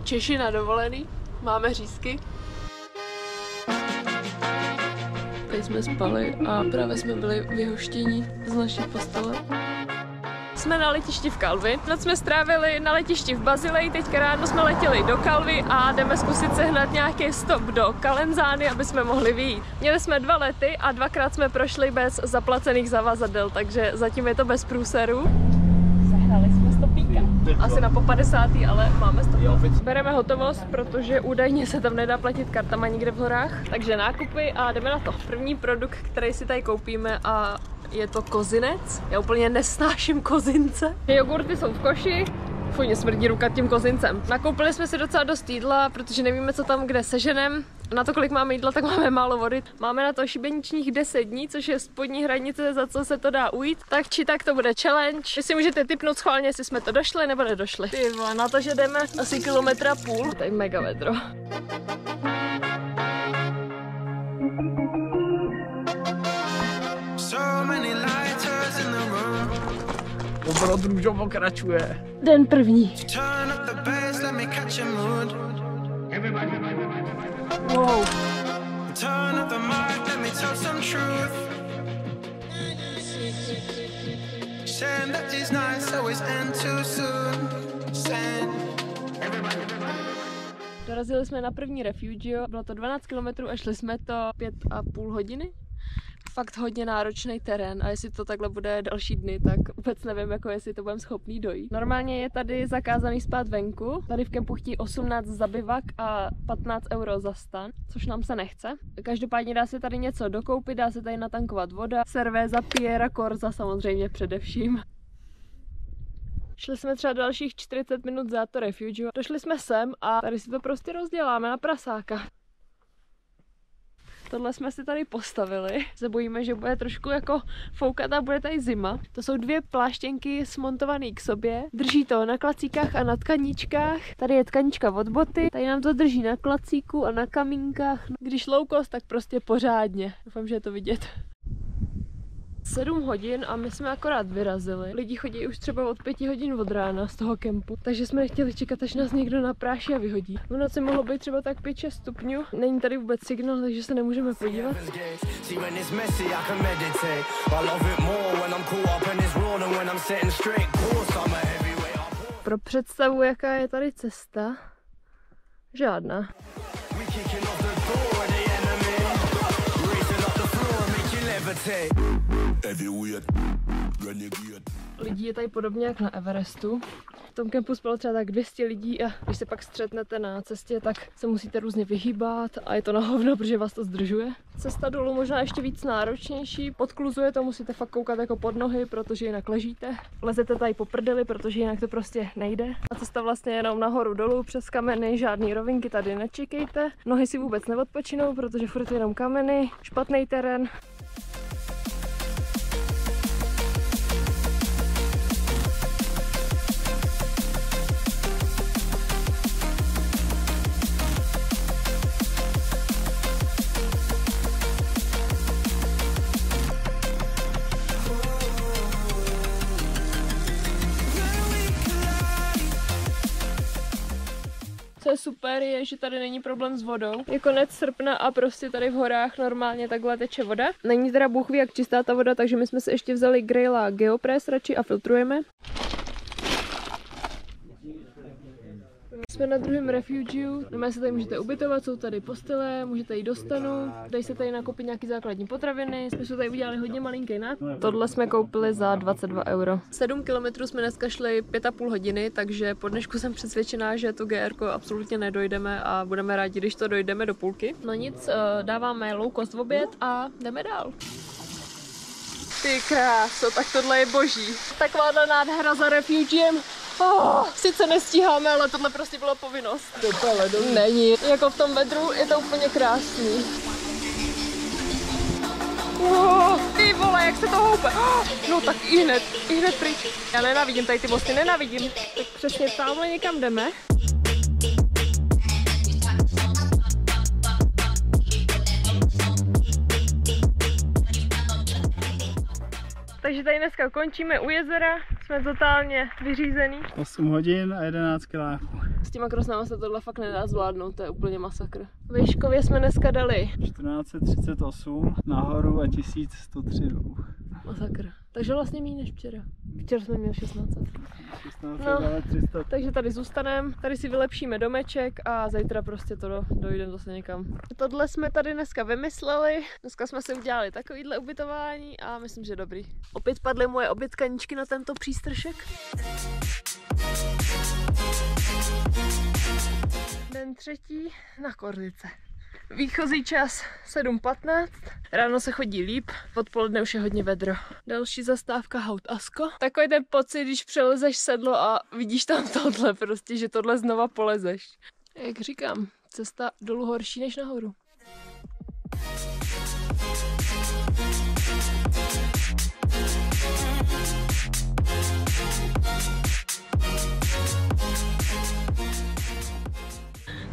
Češi na dovolený, máme řízky. Teď jsme spali a právě jsme byli vyhoštěni z naší postele. Jsme na letišti v Calvi. Noc jsme strávili na letišti v Basileji, teďka ráno jsme letěli do Calvi a jdeme zkusit sehnat nějaký stop do Calenzány, aby jsme mohli vyjít. Měli jsme 2 lety a 2krát jsme prošli bez zaplacených zavazadel, takže zatím je to bez průserů. Sehnali jsme stopíka. Asi na po 50, ale máme stopíka. Bereme hotovost, protože údajně se tam nedá platit kartama nikde v horách. Takže nákupy a jdeme na to. První produkt, který si tady koupíme a je to kozinec. Já úplně nesnáším kozince. Jogurty jsou v koši. Fuj, mě smrdí ruka tím kozincem. Nakoupili jsme si docela dost jídla, protože nevíme, co tam kde seženem. Na to, kolik máme jídla, tak máme málo vody. Máme na to šibeničních 10 dní, což je spodní hranice, za co se to dá ujít. Tak či tak to bude challenge. Vy si můžete tipnout schválně, jestli jsme to došli nebo nedošli. Ty vole, na to, že jdeme asi 1,5 kilometra. Tady mega vedro. Obrod růžo pokračuje. Den první. Wow. Dorazili jsme na první refugio, bylo to 12 km a šli jsme to 5,5 hodiny. Fakt hodně náročný terén a jestli to takhle bude další dny, tak vůbec nevím, jako jestli to budeme schopný dojít. Normálně je tady zakázaný spát venku, tady v kempu chtějí 18 za bivak a 15 € za stan, což nám se nechce. Každopádně dá se tady něco dokoupit, dá se tady natankovat voda, cervéza, Piera, Corza samozřejmě především. Šli jsme třeba dalších 40 minut za to refugio, došli jsme sem a tady si to prostě rozděláme na prasáka. Tohle jsme si tady postavili. Se bojíme, že bude trošku jako foukat a bude tady zima. To jsou 2 pláštěnky smontované k sobě. Drží to na klacíkách a na tkaníčkách. Tady je tkaníčka od boty. Tady nám to drží na klacíku a na kamínkách. Když low cost, tak prostě pořádně. Doufám, že je to vidět. 7 hodin a my jsme akorát vyrazili. Lidi chodí už třeba od 5 hodin od rána z toho kempu, takže jsme nechtěli čekat, až nás někdo napráší a vyhodí. V noci mohlo být třeba tak 5-6 stupňů. Není tady vůbec signál, takže se nemůžeme podívat. Pro představu, jaká je tady cesta, žádná. Lidí je tady podobně jak na Everestu. V tom kempu spalo třeba tak 200 lidí a když se pak střetnete na cestě, tak se musíte různě vyhýbat a je to na hovno, protože vás to zdržuje. Cesta dolů možná ještě víc náročnější. Podkluzuje to, musíte fakt koukat jako pod nohy, protože jinak ležíte. Lezete tady po prdeli, protože jinak to prostě nejde. A cesta vlastně jenom nahoru dolů přes kameny, žádný rovinky tady nečekejte. Nohy si vůbec neodpočinou, protože furt jenom kameny, špatný terén. Co je super, je, že tady není problém s vodou. Je konec srpna a prostě tady v horách normálně takhle teče voda. Není teda bůh ví jak čistá ta voda, takže my jsme si ještě vzali Greyla Geopress radši a filtrujeme. Jsme na druhém refugiu, doma se tady můžete ubytovat, jsou tady postele, můžete jít do stanu, dají se tady nakoupit nějaký základní potraviny, jsme se tady udělali hodně malinký nákup. Tohle jsme koupili za 22 €. 7 kilometrů jsme dneska šli 5,5 hodiny, takže po dnešku jsem přesvědčená, že tu GR absolutně nedojdeme a budeme rádi, když to dojdeme do půlky. No nic, dáváme low cost v oběd a jdeme dál. Ty kráso, tak tohle je boží. Takováhle nádhera za refugiem. Sice nestíháme, ale tohle prostě byla povinnost. To není. Jako v tom vedru je to úplně krásný. Ty vole, jak se to houpe. No tak i hned pryč. Já nenávidím tady ty mosty, nenávidím. Tak přesně tamhle někam jdeme. Takže tady dneska končíme u jezera, Jsme totálně vyřízený. 8 hodin a 11 kiláků. S těma krosnama se tohle fakt nedá zvládnout, to je úplně masakr. Výškově jsme dneska dali 1438 nahoru a 1103 dolů. masakr. Takže vlastně méně než včera. Včera jsme měli 1600. 16 No, 300. takže tady zůstaneme, tady si vylepšíme domeček a zítra prostě to dojdeme zase někam. Tohle jsme tady dneska vymysleli, dneska jsme si udělali takovýhle ubytování a myslím, že dobrý. Opět padly moje obědkaničky na tento přístršek. Den třetí na Korzice. Výchozí čas 7:15, ráno se chodí líp, odpoledne už je hodně vedro. Další zastávka Haut Asko. Takový ten pocit, když přelezeš sedlo a vidíš tam tohle prostě, že tohle znova polezeš. Jak říkám, cesta dolů horší než nahoru.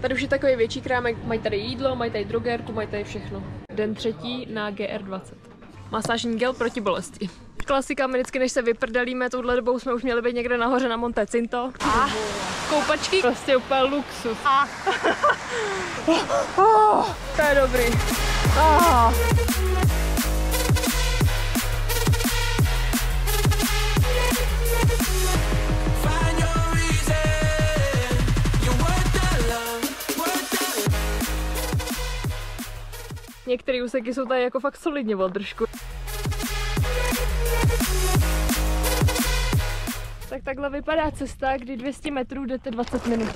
Tady už je takový větší krámek, mají tady jídlo, mají tady drogérku, mají tady všechno. Den třetí na GR20. Masážní gel proti bolesti. Klasika, my vždycky než se vyprdelíme, touhle dobou jsme už měli být někde nahoře na Monte Cinto. A koupačky, prostě úplně luxus. To je dobrý. Některé úseky jsou tady jako fakt solidně od držku. Tak takhle vypadá cesta, kdy 200 metrů jdete 20 minut.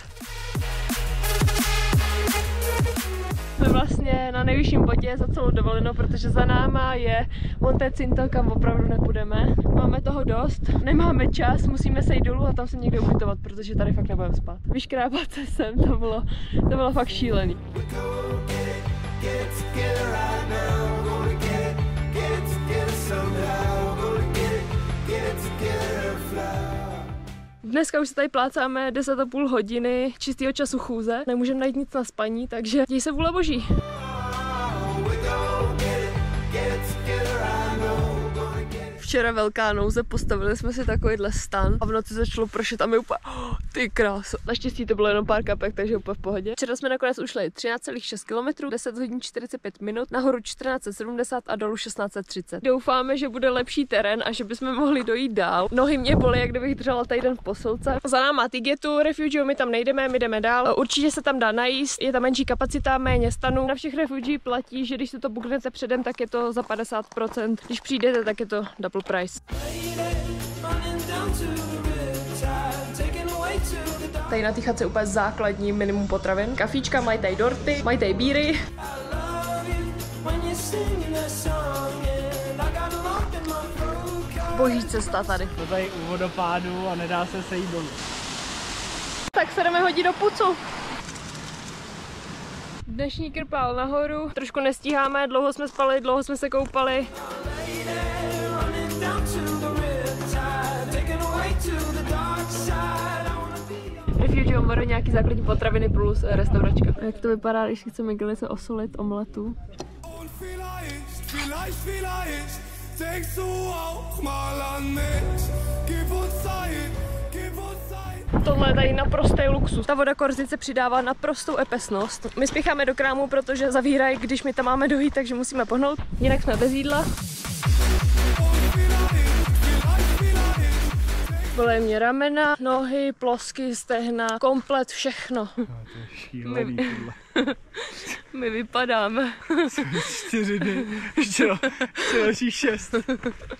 Jsme vlastně na nejvyšším bodě za celou dovolenou, protože za náma je Monte Cinto, kam opravdu nepůjdeme. Máme toho dost, nemáme čas, musíme se jít dolů a tam se někde ubytovat, protože tady fakt nebudeme spát. Vyškrábat se sem, to bylo fakt šílený. Dneska už se tady plácáme 10,5 hodiny čistého času chůze. Nemůžeme najít nic na spaní, takže děj se vůle boží. Včera velká nouze, postavili jsme si takovýhle stan a v noci začalo pršet a my úplně, ty kráso. Naštěstí to bylo jenom pár kapek, takže úplně v pohodě. Včera jsme nakonec ušli 13,6 km, 10 hodin 45 minut, nahoru 1470 a dolů 1630. Doufáme, že bude lepší terén a že bychom mohli dojít dál. Nohy mě bolí, jak kdybych držela týden v posilce. Za náma Tigetu, Refugio, my tam nejdeme, my jdeme dál. Určitě se tam dá najíst, je tam menší kapacita, méně stanů. Na všech Refugii platí, že když si to booknete předem, tak je to za 50%. Když přijdete, tak je to double price. Tady na té chatce úplně základní minimum potravin. Kafíčka, mají tady dorty, mají tady bíry. Boží cesta tady. Jsme tady u vodopádu a nedá se sejít dolů. Tak se jdeme hodit do pucu. Dnešní krpál nahoru. Trošku nestíháme, dlouho jsme spali, dlouho jsme se koupali. Refugio Moro, nějaký základní potraviny plus restauračka. A jak to vypadá, když si chceme Gelice osolit omletu? Tohle je tady naprostý luxus. Ta voda Korzice přidává naprostou epesnost. My spěcháme do krámu, protože zavírají, když my tam máme dojít, takže musíme pohnout. Jinak jsme bez jídla. Bolí mě ramena, nohy, plosky, stehna, komplet všechno. No, to je šílený. My vypadáme. 4 dny, ještě dalších 6.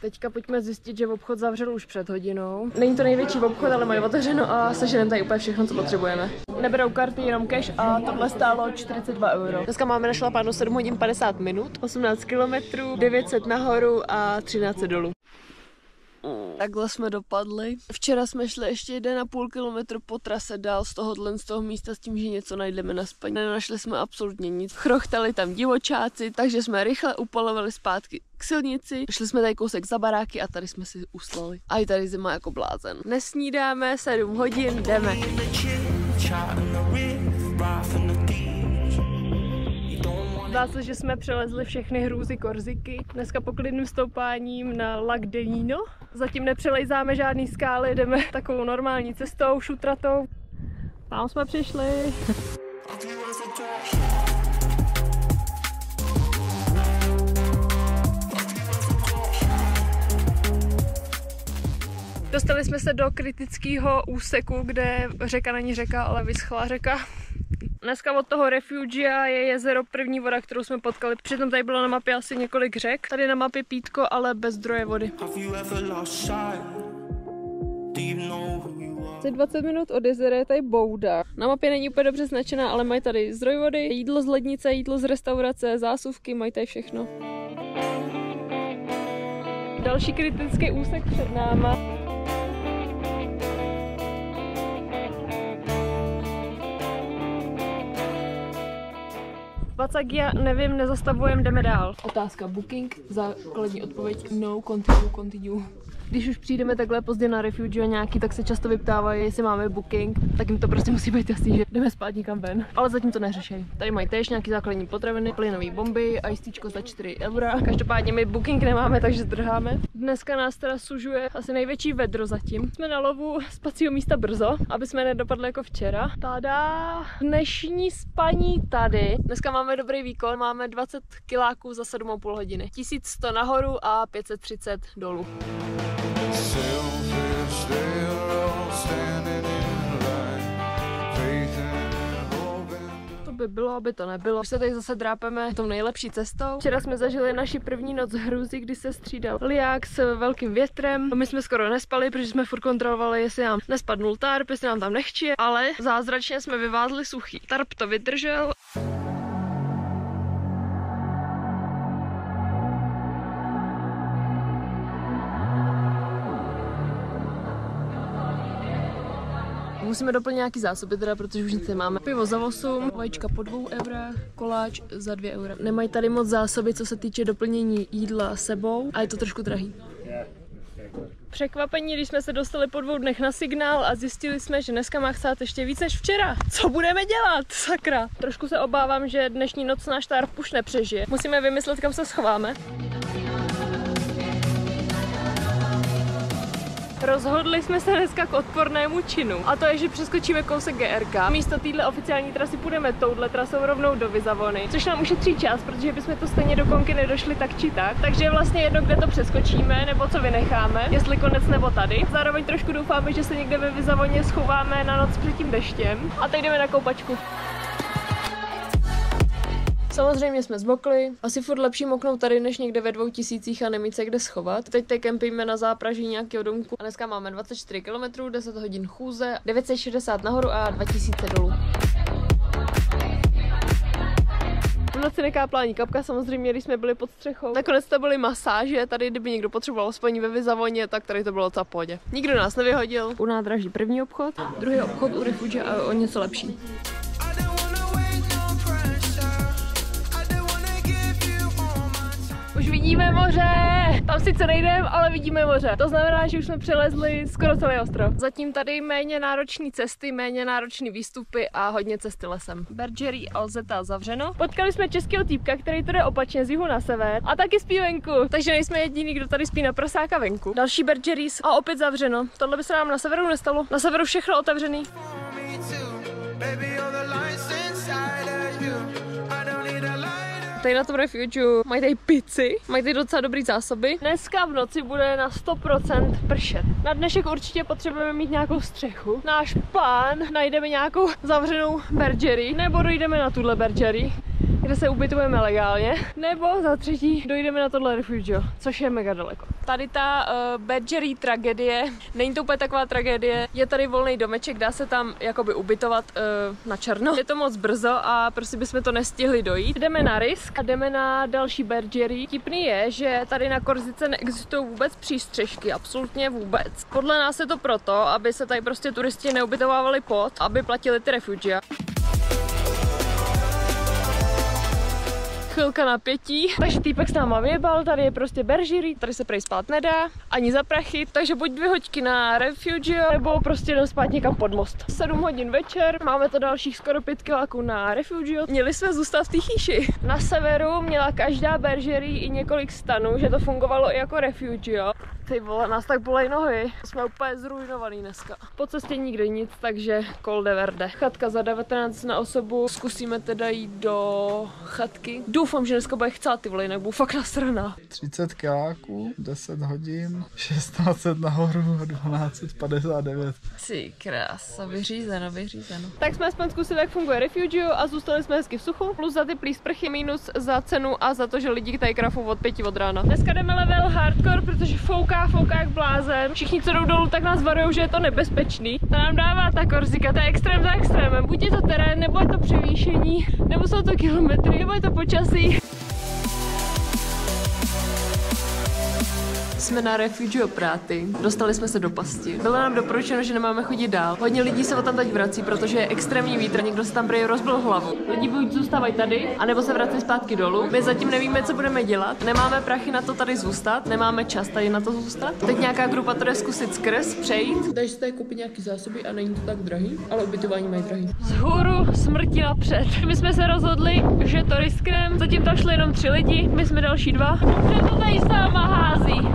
Teďka pojďme zjistit, že obchod zavřel už před hodinou. Není to největší obchod, ale mají otevřeno a seženeme tady úplně všechno, co potřebujeme. Neberou karty, jenom cash a tohle stálo 42 €. Dneska máme našlapáno 7 hodin 50 minut, 18 km, 900 nahoru a 13 dolů. Takhle jsme dopadli. Včera jsme šli ještě 1,5 kilometru po trase dál z toho místa s tím, že něco najdeme na spaní. Nenašli jsme absolutně nic. Chrochtali tam divočáci, takže jsme rychle upalovali zpátky k silnici. Šli jsme tady kousek za baráky a tady jsme si uslali. A i tady zima jako blázen. Nesnídáme, 7 hodin, jdeme. Zdá se, že jsme přelezli všechny hrůzy Korsiky. Dneska poklidným stoupáním na Lac d'Egino. Zatím nepřelejzáme žádný skály, jdeme takovou normální cestou, šutratou. Tam jsme přišli. Dostali jsme se do kritického úseku, kde řeka není řeka, ale vyschlá řeka. Dneska od toho refugia je jezero první voda, kterou jsme potkali. Přitom tady bylo na mapě asi několik řek. Tady na mapě pítko, ale bez zdroje vody. Za 20 minut od jezera je tady bouda. Na mapě není úplně dobře značená, ale mají tady zdroj vody, jídlo z lednice, jídlo z restaurace, zásuvky, mají tady všechno. Další kritický úsek před náma. Vacagia, nevím, nezastavujeme, jdeme dál. Otázka booking, základní odpověď no, continue. Když už přijdeme takhle pozdě na refuge nějaký, tak se často vyptávají, jestli máme booking, tak jim to prostě musí být jasný, že jdeme spát někam ven. Ale zatím to neřešej. Tady mají též nějaký základní potraviny, plynové bomby, icíčko za 4 €. Každopádně my booking nemáme, takže zdrháme. Dneska nás teda sužuje asi největší vedro zatím. Jsme na lovu spacího místa brzo, aby jsme nedopadli jako včera. Tada! Dnešní spaní tady. Dneska máme dobrý výkon, máme 20 kiláků za 7,5 hodiny. 1100 nahoru a 530 dolů. To by bylo, aby to nebylo. Už se tady zase drápeme tou nejlepší cestou. Včera jsme zažili naši první noc hrůzy, kdy se střídal liák s velkým větrem. My jsme skoro nespali, protože jsme furt kontrolovali, jestli nám nespadnul tarp, jestli nám tam nechčije, ale zázračně jsme vyvázli suchý. Tarp to vydržel. Musíme doplnit nějaký zásoby teda, protože už nic nemáme. Pivo za 8, vajíčka po 2 €, koláč za 2 €. Nemají tady moc zásoby, co se týče doplnění jídla sebou a je to trošku drahý. Překvapení, když jsme se dostali po 2 dnech na signál a zjistili jsme, že dneska má chcát ještě víc než včera. Co budeme dělat? Sakra. Trošku se obávám, že dnešní noc náš tarp už nepřežije. Musíme vymyslet, kam se schováme. Rozhodli jsme se dneska k odpornému činu. A to je, že přeskočíme kousek GRK. Místo téhle oficiální trasy půjdeme touhle trasou rovnou do Vizavony, což nám ušetří čas, protože bychom to stejně do Konky nedošli tak či tak. Takže je vlastně jedno, kde to přeskočíme, nebo co vynecháme, jestli konec nebo tady. Zároveň trošku doufáme, že se někde ve Vizavoně schováme na noc před tím deštěm. A teď jdeme na koupačku. Samozřejmě jsme zmokli, asi furt lepší moknout tady, než někde ve 2000 a nemít se kde schovat. Teď kempíme na zápraží nějakého domku a dneska máme 24 km, 10 hodin chůze, 960 nahoru a 2000 dolů. V noci nekápla ani kapka, samozřejmě, když jsme byli pod střechou. Nakonec to byly masáže, tady kdyby někdo potřeboval spaní ve Vizavoně, tak tady to bylo docela v pohodě. Nikdo nás nevyhodil. U nádraží první obchod, druhý obchod u refuge a o něco lepší. Už vidíme moře! Tam sice nejdeme, ale vidíme moře. To znamená, že už jsme přelezli skoro celý ostrov. Zatím tady méně náročné cesty, méně náročné výstupy a hodně cesty lesem. Bergerie Alzeta zavřeno. Potkali jsme českého týpka, který to jde opačně z jihu na sever a taky spí venku. Takže nejsme jediní, kdo tady spí na prasáka venku. Další Bergeries a opět zavřeno. Tohle by se nám na severu nestalo. Na severu všechno otevřený. Tady na tom refugiu mají tady pici, mají tady docela dobrý zásoby. Dneska v noci bude na 100% pršet. Na dnešek určitě potřebujeme mít nějakou střechu. Náš plán, najdeme nějakou zavřenou bergerii, nebo dojdeme na tuhle bergerii, kde se ubytujeme legálně, nebo za třetí dojdeme na tohle refugio, což je mega daleko. Tady ta bergerie tragédie, není to úplně taková tragédie, je tady volný domeček, dá se tam jakoby ubytovat na černo. Je to moc brzo a prostě bychom to nestihli dojít. Jdeme na risk a jdeme na další bergerie. Tipný je, že tady na Korsice neexistují vůbec přístřešky, absolutně vůbec. Podle nás je to proto, aby se tady prostě turisti neubytovávali pod, aby platili ty refugia. chvilka napětí. Takže týpek s náma vyjebal, tady je prostě Bergerie, tady se prej spát nedá, ani za prachy, takže buď 2 hoďky na Refugio, nebo prostě jdem spát někam pod most. 7 hodin večer, máme to dalších skoro 5 kiláků na Refugio. Měli jsme zůstat v té chýši. Na severu měla každá Bergerie i několik stanů, že to fungovalo i jako Refugio. Ty vole, nás tak bolej nohy. Jsme úplně zrujnovaný dneska. Po cestě nikde nic, takže Col de Verde. Chatka za 19 na osobu. Zkusíme teda jít do chatky. Doufám, že dneska bude chcát, ty vole, jinak budu fakt nasraná. 30 kiláků, 10 hodin, 1600 nahoru a 1259. Ty krása, vyřízeno. Tak jsme aspoň zkusili, jak funguje Refugio a zůstali jsme hezky v suchu. Plus za teplý sprchy, minus za cenu a za to, že lidi tady krafou od 5 od rána. Dneska jdeme level hardcore, protože fouká jak blázen. Všichni, co jdou dolů, tak nás varujou, že je to nebezpečný. To nám dává ta Korsika, to je extrém za extrémem. Buď je to terén, nebo je to převýšení, nebo jsou to kilometry, nebo je to počasí. Jsme na Refugio Práty, dostali jsme se do pasti. Bylo nám doporučeno, že nemáme chodit dál. Hodně lidí se tam teď vrací, protože je extrémní vítr, někdo se tam prej rozbil hlavu. Lidi buď zůstávají tady, anebo se vrací zpátky dolů. My zatím nevíme, co budeme dělat. Nemáme prachy na to tady zůstat, nemáme čas tady na to zůstat. Teď nějaká grupa to jde zkusit skrz, přejít. Daj si tady koupit nějaký zásoby a není to tak drahý, ale ubytování mají drahý. Vzhůru smrti napřed. My jsme se rozhodli, že to riskneme. Zatím tam šli jenom 3 lidi, my jsme další 2. Dobře to tady sama hází.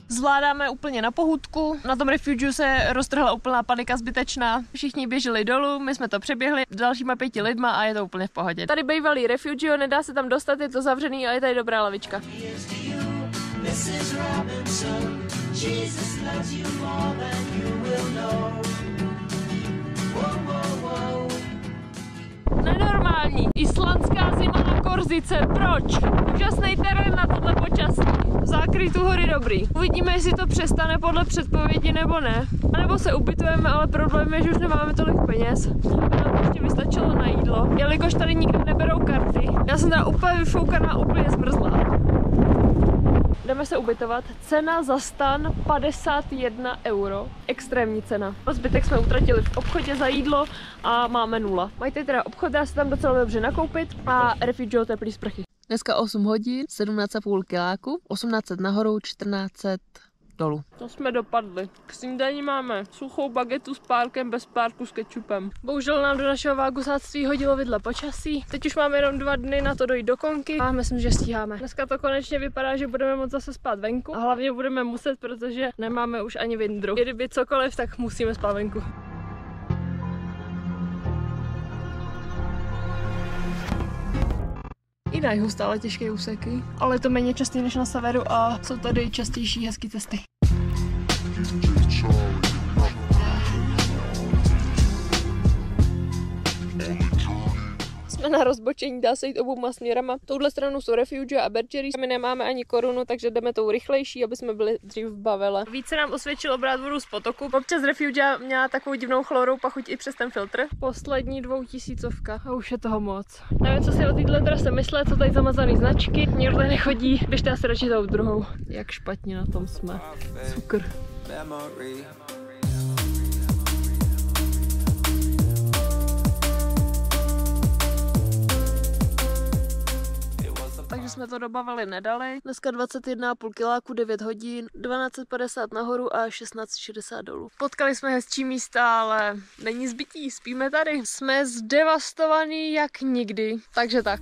Zvládáme úplně na pohůdku. Na tom Refugiu se roztrhla úplná panika zbytečná. Všichni běželi dolů, my jsme to přeběhli s dalšíma 5 lidma a je to úplně v pohodě. Tady bývalý Refugio, nedá se tam dostat, je to zavřený a je tady dobrá lavička. Nenormální. Islandská zima na Korzice. Proč? Úžasný terén na tohle počasí. Zákrytu hory dobrý. Uvidíme, jestli to přestane podle předpovědi nebo ne. A nebo se ubytujeme, ale problém je, že už nemáme tolik peněz. Aby nám to ještě vystačilo na jídlo. Jelikož tady nikdo neberou karty. Já jsem teda úplně vyfoukaná, úplně zmrzlá. Jdeme se ubytovat. Cena za stan 51 €. Extrémní cena. Zbytek jsme utratili v obchodě za jídlo a máme 0. Mají tady teda obchod, dá se tam docela dobře nakoupit a Refugio teplý sprchy. Dneska 8 hodin, 17,5 kiláku, 1800 nahoru, 1400 dolů. To jsme dopadli. K snídani máme suchou bagetu s párkem bez párku s kečupem. Bohužel nám do našeho vágusáctví hodilo vidle počasí. Teď už máme jenom 2 dny na to dojít do Konky a myslím, že stíháme. Dneska to konečně vypadá, že budeme moct zase spát venku a hlavně budeme muset, protože nemáme už ani vindru. Kdyby cokoliv, tak musíme spát venku. I na jihu stále těžké úseky, ale je to méně častý než na severu a jsou tady častější hezké cesty. Jsme na rozbočení, dá se jít obouma směrama. Touhle stranou jsou Refugio a Bergerie. My nemáme ani korunu, takže jdeme tou rychlejší, aby jsme byli dřív v bavele. Více nám osvědčilo brát vodu z potoku. Občas Refugio měla takovou divnou chlorou pachuť i přes ten filtr. Poslední 2000 a už je toho moc. Nevím, co si o této trase myslet, co tady zamazaný značky. Nikdo tady nechodí, běžte asi radši tou druhou. Jak špatně na tom jsme. Cukr. Takže jsme to dobavili nedali. Dneska 21,5 kiláku, 9 hodin, 1250 nahoru a 1660 dolů. Potkali jsme hezčí místa, ale není zbytí, spíme tady. Jsme zdevastovaní jak nikdy, takže tak.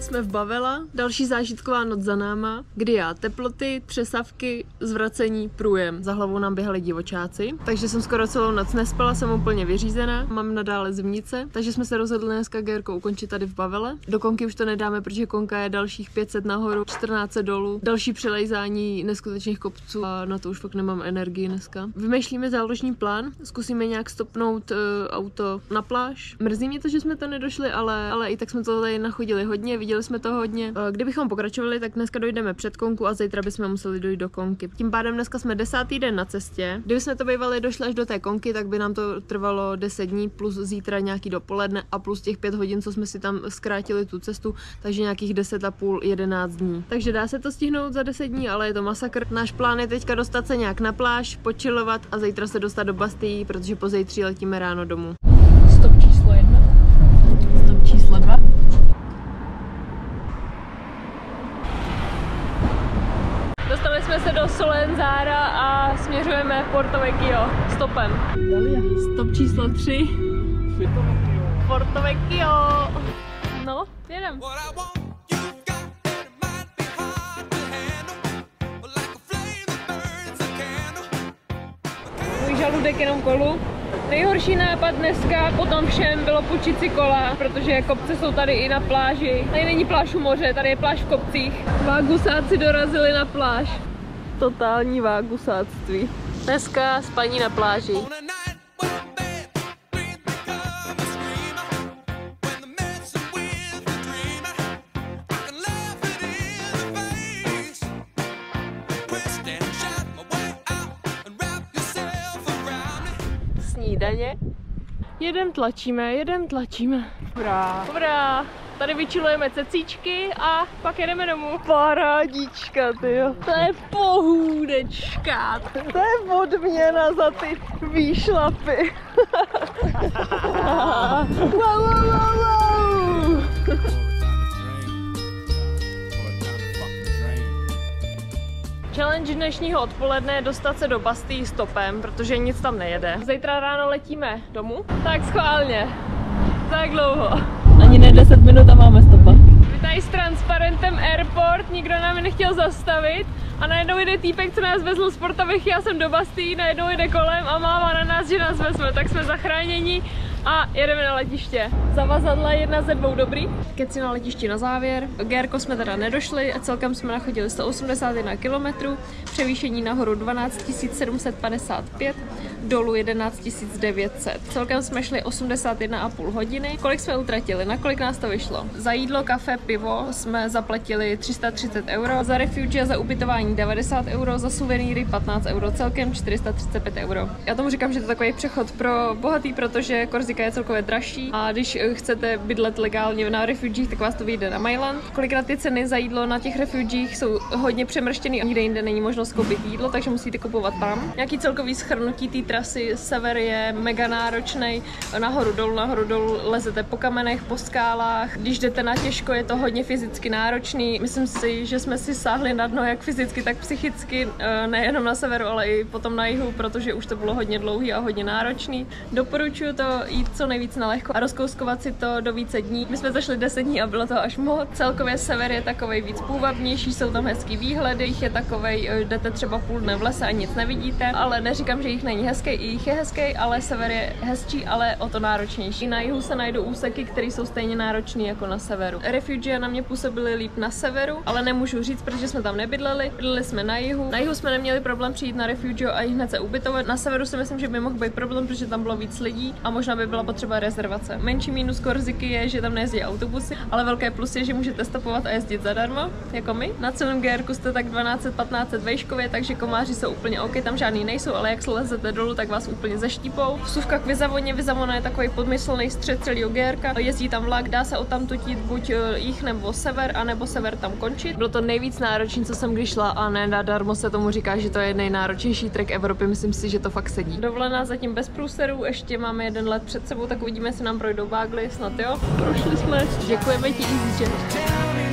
jsme v Bavela, další zážitková noc za náma, kdy já teploty, třesavky, zvracení, průjem. Za hlavou nám běhali divočáci, takže jsem skoro celou noc nespala, jsem úplně vyřízená, mám nadále zimnice, takže jsme se rozhodli dneska Gérkou ukončit tady v Bavele. Do konky už to nedáme, protože konka je dalších 500 nahoru, 14 dolů, další přelejzání neskutečných kopců a na to už fakt nemám energii dneska. Vymýšlíme záložní plán, zkusíme nějak stopnout auto na pláž. Mrzí mě to, že jsme to nedošli, ale i tak jsme to tady nachodili hodně, viděli jsme to hodně. Kdybychom pokračovali, tak dneska dojdeme před konku a zítra bychom museli dojít do konky. Tím pádem dneska jsme 10. den na cestě. Kdybychom to bývali došli až do té konky, tak by nám to trvalo 10 dní plus zítra nějaký dopoledne a plus těch 5 hodin, co jsme si tam zkrátili tu cestu, takže nějakých 10,5, 11 dní. Takže dá se to stihnout za 10 dní, ale je to masakr. Náš plán je teďka dostat se nějak na pláž, počilovat a zítra se dostat do Bastille, protože pozítří letíme ráno domů. Stop číslo 1. Stop číslo 2. Dostali jsme se do Solenzara a směřujeme Porto Vecchio stopem. Stop číslo 3. Porto Vecchio. No, jedem. Můj žaludek jenom kolu. Nejhorší nápad dneska po tom všem bylo půjčit si kola, protože kopce jsou tady i na pláži. Tady není pláž u moře, tady je pláž v kopcích. Vágusáci dorazili na pláž. Totální vágusáctví. Dneska spaní na pláži. Snídaně. Jeden tlačíme. Dobrá. Tady vyčilujeme cecíčky a pak jedeme domů. Parádička, tyjo. To je pohůdečka. To je odměna za ty výšlapy. Wow. Challenge dnešního odpoledne je dostat se do Bastille stopem, protože nic tam nejede. Zítra ráno letíme domů, tak schválně. Tak dlouho. Ani ne 10 minut a máme stopa. My tady s transparentem airport, nikdo nám nechtěl zastavit a najednou jde týpek, co nás vezl z Porta Vecchia, já jsem do Bastille, najednou jde kolem a máma na nás, že nás vezme, tak jsme zachráněni a jedeme na letiště. Zavazadla 1 ze 2 dobrý. Keci na letišti na závěr. Gérko jsme teda nedošli a celkem jsme nachodili 181 km, převýšení nahoru 12 755, dolů 11 900. Celkem jsme šli 81,5 hodiny. Kolik jsme utratili? Na kolik nás to vyšlo? Za jídlo, kafe, pivo jsme zaplatili 330 euro, za refuge a za ubytování 90 euro, za suvenýry 15 euro, celkem 435 euro. Já tomu říkám, že to je takový přechod pro bohatý, protože Korsika je celkově dražší a když chcete bydlet legálně na refugích, tak vás to vyjde na Mailand. Kolikrát ty ceny za jídlo na těch refugích jsou hodně přemrštěný a nikde jinde není možnost koupit jídlo, takže musíte kupovat tam. Nějaký celkový shrnutí té trasy, sever je mega náročný, nahoru dolů lezete po kamenech, po skálách. Když jdete na těžko, je to hodně fyzicky náročný. Myslím si, že jsme si sáhli na dno jak fyzicky, tak psychicky, nejenom na severu, ale i potom na jihu, protože už to bylo hodně dlouhý a hodně náročný. Doporučuji to jít co nejvíc na lehko a rozkouskovat si to do více dní. My jsme zašli 10 dní a bylo to až moc. Celkově sever je takovej víc půvabnější, jsou tam hezký výhledy, jich je takovej, jdete třeba půl dne v lese a nic nevidíte, ale neříkám, že jich není hezký, i jich je hezký, ale sever je hezčí, ale o to náročnější. Na jihu se najdou úseky, které jsou stejně náročné jako na severu. Refugie na mě působily líp na severu, ale nemůžu říct, protože jsme tam nebydleli. Bydleli jsme na jihu. Na jihu jsme neměli problém přijít na refugie a hned se ubytovat. Na severu si myslím, že by mohl být problém, protože tam bylo víc lidí a možná by byla potřeba rezervace. Menší mínus Korsiky je, že tam nejezdí autobusy, ale velké plus je, že můžete stopovat a jezdit zadarmo, jako my. Na celém GR jste tak 1200-1500 vejškově, takže komáři jsou úplně OK, tam žádný nejsou, ale jak slezete dolů, tak vás úplně zaštípou. Vsuvka k Vizavona je takový podmyslný střed celého GR. Jezdí tam vlak, dá se odtamtud jít buď jich nebo sever, anebo sever tam končit. Bylo to nejvíc náročné, co jsem kdy šla a ne nadarmo se tomu říká, že to je nejnáročnější trek Evropy. Myslím si, že to fakt sedí. Dovolená zatím bez průserů, ještě máme 1 let před sebou, tak uvidíme, jestli nám projdou bágly, snad jo. Prošli jsme. Děkujeme ti, EasyJet.